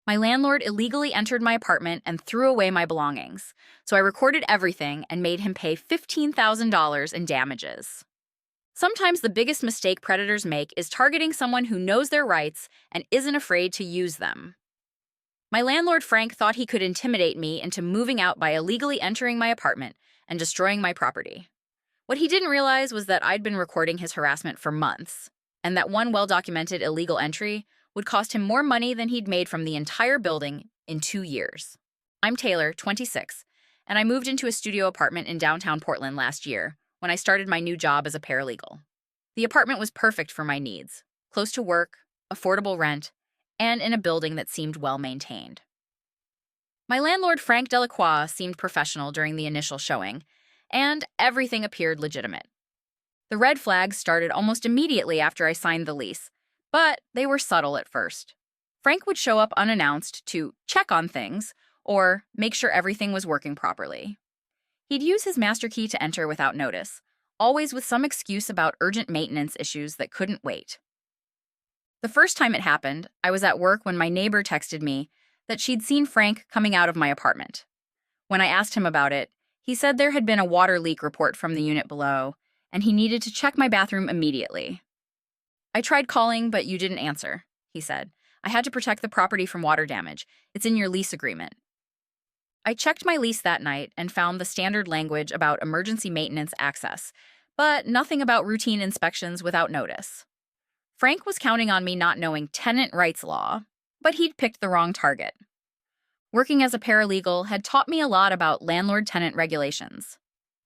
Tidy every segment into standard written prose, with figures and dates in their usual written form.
My landlord illegally entered my apartment and threw away my belongings, so I recorded everything and made him pay $15,000 in damages. Sometimes the biggest mistake predators make is targeting someone who knows their rights and isn't afraid to use them. My landlord Frank thought he could intimidate me into moving out by illegally entering my apartment and destroying my property. What he didn't realize was that I'd been recording his harassment for months, and that one well-documented illegal entry would cost him more money than he'd made from the entire building in 2 years. I'm Taylor, 26, and I moved into a studio apartment in downtown Portland last year when I started my new job as a paralegal. The apartment was perfect for my needs: close to work, affordable rent, and in a building that seemed well-maintained. My landlord Frank Delacroix seemed professional during the initial showing, and everything appeared legitimate. The red flags started almost immediately after I signed the lease, but they were subtle at first. Frank would show up unannounced to check on things or make sure everything was working properly. He'd use his master key to enter without notice, always with some excuse about urgent maintenance issues that couldn't wait. The first time it happened, I was at work when my neighbor texted me that she'd seen Frank coming out of my apartment. When I asked him about it, he said there had been a water leak report from the unit below, and he needed to check my bathroom immediately. "I tried calling, but you didn't answer," he said. "I had to protect the property from water damage. It's in your lease agreement." I checked my lease that night and found the standard language about emergency maintenance access, but nothing about routine inspections without notice. Frank was counting on me not knowing tenant rights law, but he'd picked the wrong target. Working as a paralegal had taught me a lot about landlord-tenant regulations.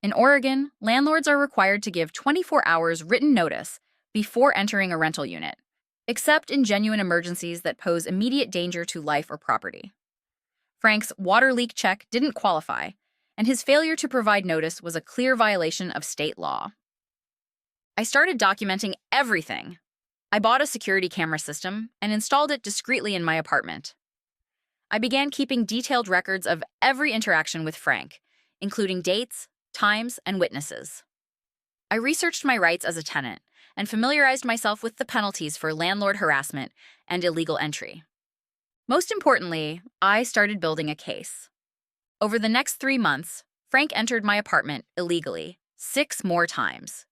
In Oregon, landlords are required to give 24 hours written notice before entering a rental unit, except in genuine emergencies that pose immediate danger to life or property. Frank's water leak check didn't qualify, and his failure to provide notice was a clear violation of state law. I started documenting everything. I bought a security camera system and installed it discreetly in my apartment. I began keeping detailed records of every interaction with Frank, including dates, times, and witnesses. I researched my rights as a tenant and familiarized myself with the penalties for landlord harassment and illegal entry. Most importantly, I started building a case. Over the next 3 months, Frank entered my apartment illegally 6 more times.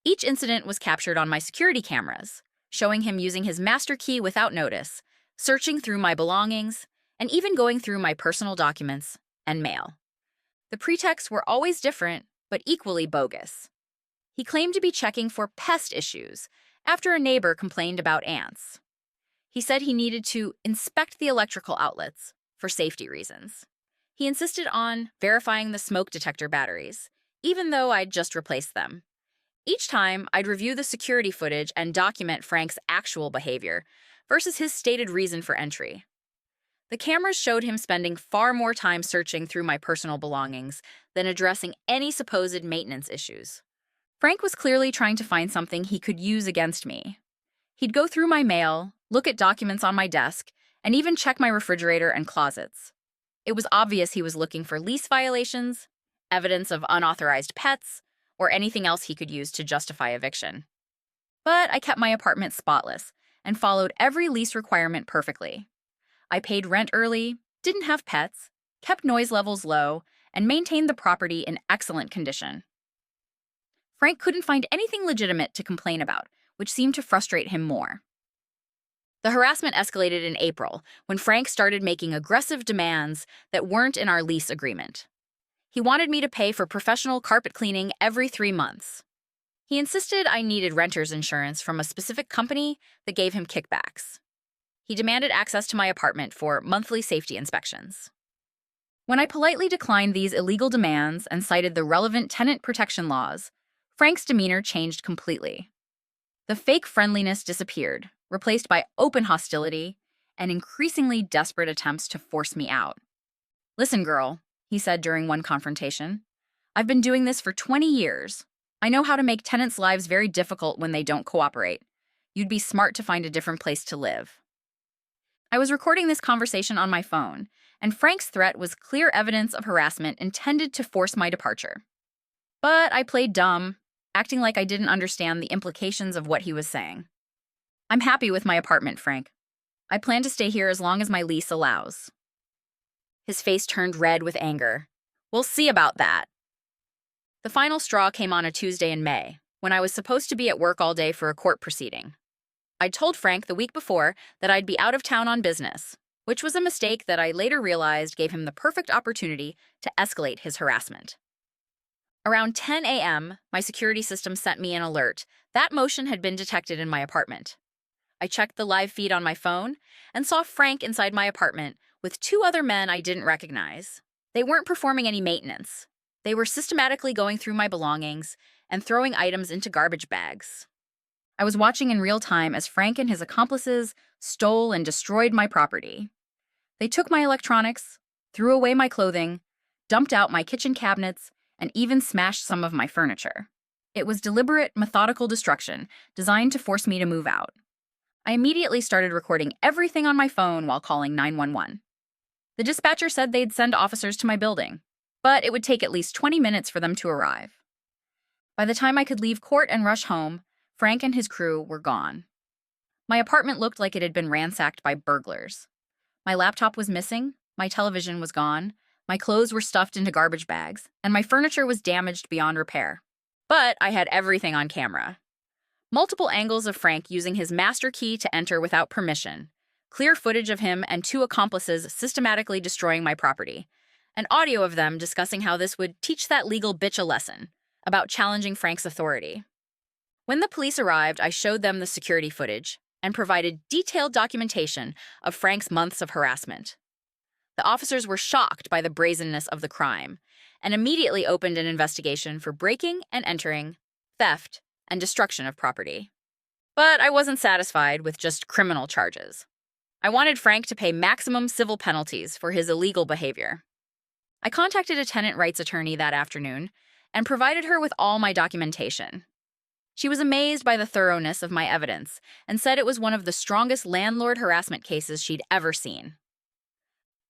Each incident was captured on my security cameras, showing him using his master key without notice, searching through my belongings, and even going through my personal documents and mail. The pretexts were always different, but equally bogus. He claimed to be checking for pest issues after a neighbor complained about ants. He said he needed to inspect the electrical outlets for safety reasons. He insisted on verifying the smoke detector batteries, even though I'd just replaced them. Each time, I'd review the security footage and document Frank's actual behavior versus his stated reason for entry. The cameras showed him spending far more time searching through my personal belongings than addressing any supposed maintenance issues. Frank was clearly trying to find something he could use against me. He'd go through my mail, look at documents on my desk, and even check my refrigerator and closets. It was obvious he was looking for lease violations, evidence of unauthorized pets, or anything else he could use to justify eviction. But I kept my apartment spotless and followed every lease requirement perfectly. I paid rent early, didn't have pets, kept noise levels low, and maintained the property in excellent condition. Frank couldn't find anything legitimate to complain about, which seemed to frustrate him more. The harassment escalated in April when Frank started making aggressive demands that weren't in our lease agreement. He wanted me to pay for professional carpet cleaning every 3 months. He insisted I needed renter's insurance from a specific company that gave him kickbacks. He demanded access to my apartment for monthly safety inspections. When I politely declined these illegal demands and cited the relevant tenant protection laws, Frank's demeanor changed completely. The fake friendliness disappeared, replaced by open hostility and increasingly desperate attempts to force me out. "Listen, girl," he said during one confrontation, "I've been doing this for 20 years. I know how to make tenants' lives very difficult when they don't cooperate. You'd be smart to find a different place to live." I was recording this conversation on my phone, and Frank's threat was clear evidence of harassment intended to force my departure. But I played dumb, acting like I didn't understand the implications of what he was saying. "I'm happy with my apartment, Frank. I plan to stay here as long as my lease allows. His face turned red with anger. We'll see about that. The final straw came on a Tuesday in May, when I was supposed to be at work all day for a court proceeding. I'd told Frank the week before that I'd be out of town on business, which was a mistake that I later realized gave him the perfect opportunity to escalate his harassment. Around 10 a.m., my security system sent me an alert that motion had been detected in my apartment. I checked the live feed on my phone and saw Frank inside my apartment with two other men I didn't recognize. They weren't performing any maintenance. They were systematically going through my belongings and throwing items into garbage bags. I was watching in real time as Frank and his accomplices stole and destroyed my property. They took my electronics, threw away my clothing, dumped out my kitchen cabinets, and even smashed some of my furniture. It was deliberate, methodical destruction designed to force me to move out. I immediately started recording everything on my phone while calling 911. The dispatcher said they'd send officers to my building, but it would take at least 20 minutes for them to arrive. By the time I could leave court and rush home, Frank and his crew were gone. My apartment looked like it had been ransacked by burglars. My laptop was missing, my television was gone, my clothes were stuffed into garbage bags, and my furniture was damaged beyond repair. But I had everything on camera. Multiple angles of Frank using his master key to enter without permission, clear footage of him and two accomplices systematically destroying my property, and audio of them discussing how this would teach that legal bitch a lesson about challenging Frank's authority. When the police arrived, I showed them the security footage and provided detailed documentation of Frank's months of harassment. The officers were shocked by the brazenness of the crime and immediately opened an investigation for breaking and entering, theft, and destruction of property. But I wasn't satisfied with just criminal charges. I wanted Frank to pay maximum civil penalties for his illegal behavior. I contacted a tenant rights attorney that afternoon and provided her with all my documentation. She was amazed by the thoroughness of my evidence and said it was one of the strongest landlord harassment cases she'd ever seen.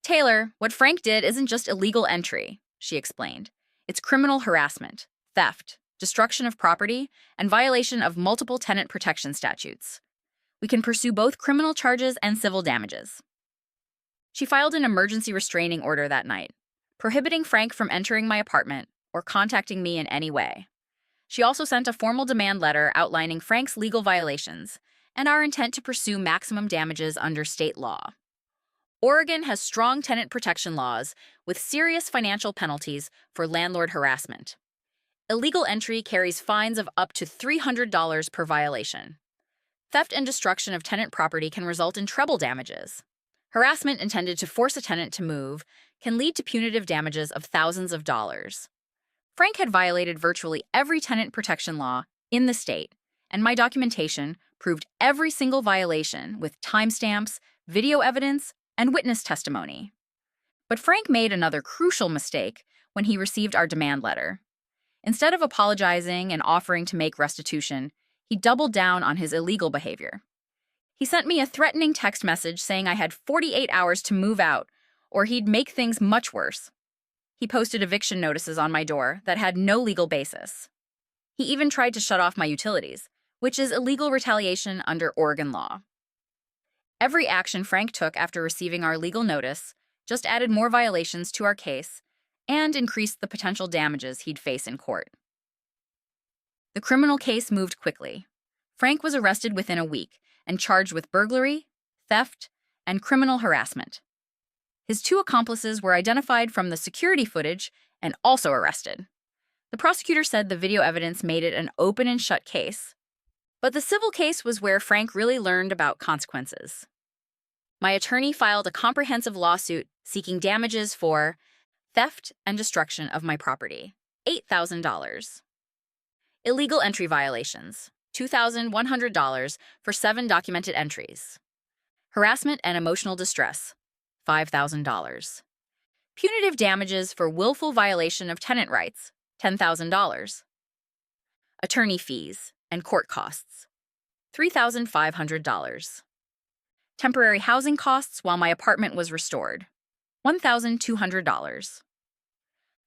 Taylor, what Frank did isn't just illegal entry, she explained. It's criminal harassment, theft, destruction of property, and violation of multiple tenant protection statutes. We can pursue both criminal charges and civil damages. She filed an emergency restraining order that night, prohibiting Frank from entering my apartment or contacting me in any way. She also sent a formal demand letter outlining Frank's legal violations and our intent to pursue maximum damages under state law. Oregon has strong tenant protection laws with serious financial penalties for landlord harassment. Illegal entry carries fines of up to $300 per violation. Theft and destruction of tenant property can result in treble damages. Harassment intended to force a tenant to move can lead to punitive damages of thousands of dollars. Frank had violated virtually every tenant protection law in the state, and my documentation proved every single violation with timestamps, video evidence, and witness testimony. But Frank made another crucial mistake when he received our demand letter. Instead of apologizing and offering to make restitution, he doubled down on his illegal behavior. He sent me a threatening text message saying I had 48 hours to move out, or he'd make things much worse. He posted eviction notices on my door that had no legal basis. He even tried to shut off my utilities, which is illegal retaliation under Oregon law. Every action Frank took after receiving our legal notice just added more violations to our case and increased the potential damages he'd face in court. The criminal case moved quickly. Frank was arrested within a week and charged with burglary, theft, and criminal harassment. His two accomplices were identified from the security footage and also arrested. The prosecutor said the video evidence made it an open and shut case. But the civil case was where Frank really learned about consequences. My attorney filed a comprehensive lawsuit seeking damages for theft and destruction of my property, $8,000. Illegal entry violations, $2,100 for 7 documented entries. Harassment and emotional distress, $5,000. Punitive damages for willful violation of tenant rights, $10,000. Attorney fees and court costs, $3,500. Temporary housing costs while my apartment was restored, $1,200.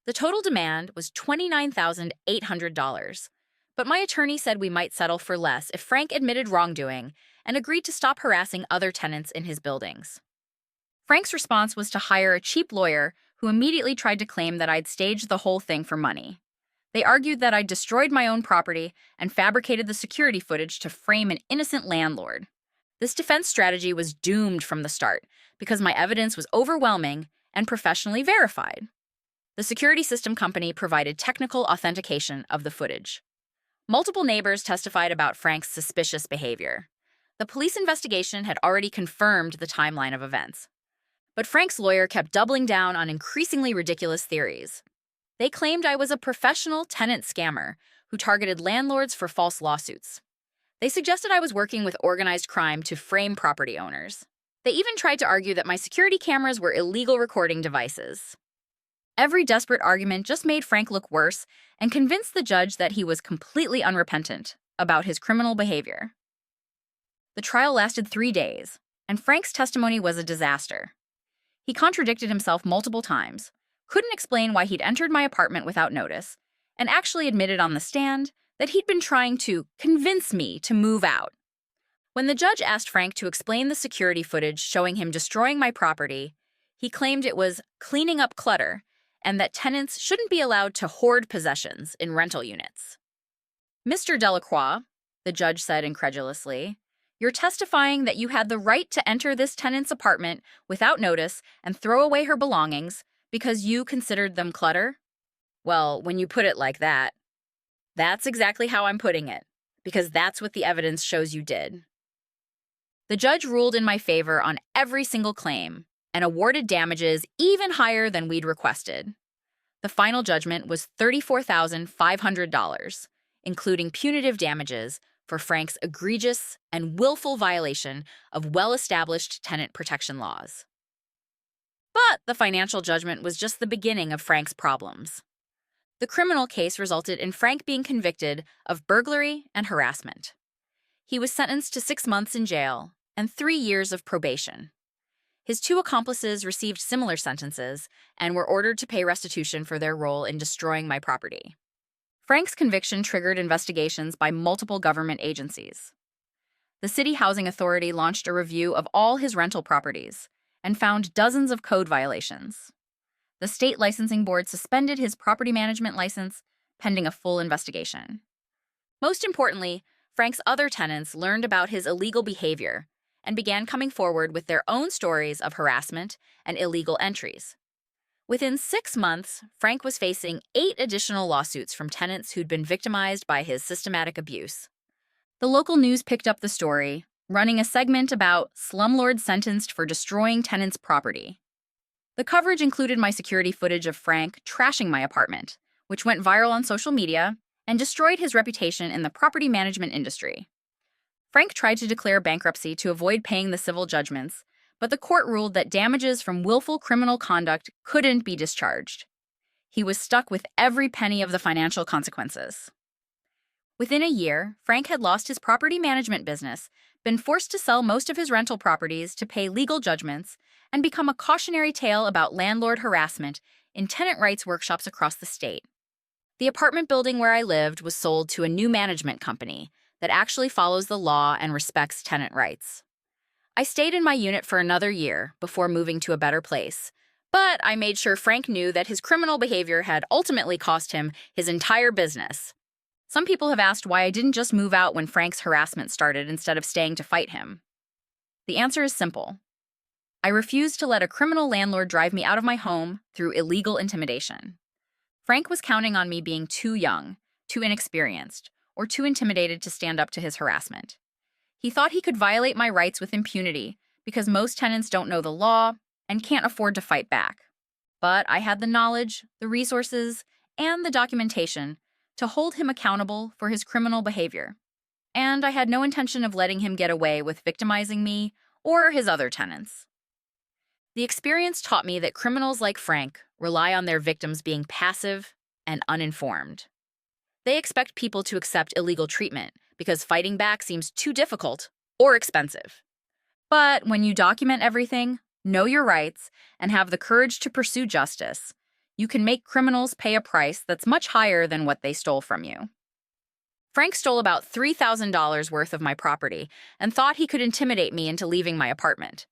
The total demand was $29,800, but my attorney said we might settle for less if Frank admitted wrongdoing and agreed to stop harassing other tenants in his buildings. Frank's response was to hire a cheap lawyer who immediately tried to claim that I'd staged the whole thing for money. They argued that I'd destroyed my own property and fabricated the security footage to frame an innocent landlord. This defense strategy was doomed from the start because my evidence was overwhelming and professionally verified. The security system company provided technical authentication of the footage. Multiple neighbors testified about Frank's suspicious behavior. The police investigation had already confirmed the timeline of events. But Frank's lawyer kept doubling down on increasingly ridiculous theories. They claimed I was a professional tenant scammer who targeted landlords for false lawsuits. They suggested I was working with organized crime to frame property owners. They even tried to argue that my security cameras were illegal recording devices. Every desperate argument just made Frank look worse and convinced the judge that he was completely unrepentant about his criminal behavior. The trial lasted 3 days, and Frank's testimony was a disaster. He contradicted himself multiple times, couldn't explain why he'd entered my apartment without notice, and actually admitted on the stand that he'd been trying to convince me to move out. When the judge asked Frank to explain the security footage showing him destroying my property, he claimed it was cleaning up clutter and that tenants shouldn't be allowed to hoard possessions in rental units. "Mr. Delacroix," the judge said incredulously, "you're testifying that you had the right to enter this tenant's apartment without notice and throw away her belongings because you considered them clutter?" "Well, when you put it like that, that's exactly how I'm putting it, because that's what the evidence shows you did." The judge ruled in my favor on every single claim and awarded damages even higher than we'd requested. The final judgment was $34,500, including punitive damages for Frank's egregious and willful violation of well-established tenant protection laws. But the financial judgment was just the beginning of Frank's problems. The criminal case resulted in Frank being convicted of burglary and harassment. He was sentenced to 6 months in jail and 3 years of probation. His 2 accomplices received similar sentences and were ordered to pay restitution for their role in destroying my property. Frank's conviction triggered investigations by multiple government agencies. The City Housing Authority launched a review of all his rental properties and found dozens of code violations. The state licensing board suspended his property management license pending a full investigation. Most importantly, Frank's other tenants learned about his illegal behavior and began coming forward with their own stories of harassment and illegal entries. Within 6 months, Frank was facing 8 additional lawsuits from tenants who'd been victimized by his systematic abuse. The local news picked up the story, running a segment about slumlords sentenced for destroying tenants' property. The coverage included my security footage of Frank trashing my apartment, which went viral on social media and destroyed his reputation in the property management industry. Frank tried to declare bankruptcy to avoid paying the civil judgments, but the court ruled that damages from willful criminal conduct couldn't be discharged. He was stuck with every penny of the financial consequences. Within a year, Frank had lost his property management business, been forced to sell most of his rental properties to pay legal judgments, and become a cautionary tale about landlord harassment in tenant rights workshops across the state. The apartment building where I lived was sold to a new management company that actually follows the law and respects tenant rights. I stayed in my unit for another year before moving to a better place, but I made sure Frank knew that his criminal behavior had ultimately cost him his entire business. Some people have asked why I didn't just move out when Frank's harassment started instead of staying to fight him. The answer is simple. I refused to let a criminal landlord drive me out of my home through illegal intimidation. Frank was counting on me being too young, too inexperienced, or too intimidated to stand up to his harassment. He thought he could violate my rights with impunity because most tenants don't know the law and can't afford to fight back. But I had the knowledge, the resources, and the documentation to hold him accountable for his criminal behavior. And I had no intention of letting him get away with victimizing me or his other tenants. The experience taught me that criminals like Frank rely on their victims being passive and uninformed. They expect people to accept illegal treatment because fighting back seems too difficult or expensive. But when you document everything, know your rights, and have the courage to pursue justice, you can make criminals pay a price that's much higher than what they stole from you. Frank stole about $3,000 worth of my property and thought he could intimidate me into leaving my apartment.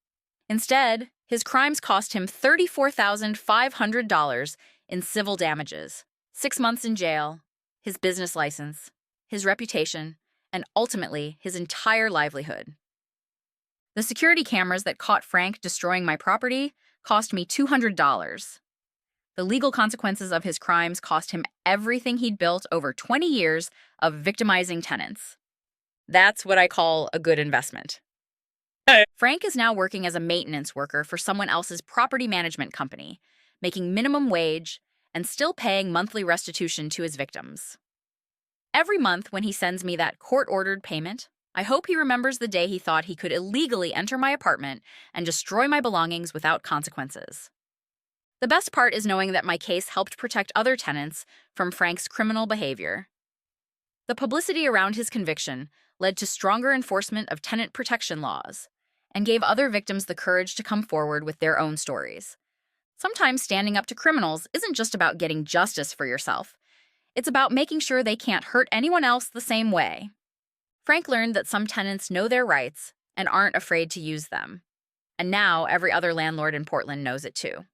Instead, his crimes cost him $34,500 in civil damages, 6 months in jail, his business license, his reputation, and ultimately his entire livelihood. The security cameras that caught Frank destroying my property cost me $200. The legal consequences of his crimes cost him everything he'd built over 20 years of victimizing tenants. That's what I call a good investment. Frank is now working as a maintenance worker for someone else's property management company, making minimum wage and still paying monthly restitution to his victims. Every month when he sends me that court-ordered payment, I hope he remembers the day he thought he could illegally enter my apartment and destroy my belongings without consequences. The best part is knowing that my case helped protect other tenants from Frank's criminal behavior. The publicity around his conviction led to stronger enforcement of tenant protection laws and gave other victims the courage to come forward with their own stories. Sometimes standing up to criminals isn't just about getting justice for yourself. It's about making sure they can't hurt anyone else the same way. Frank learned that some tenants know their rights and aren't afraid to use them. And now every other landlord in Portland knows it too.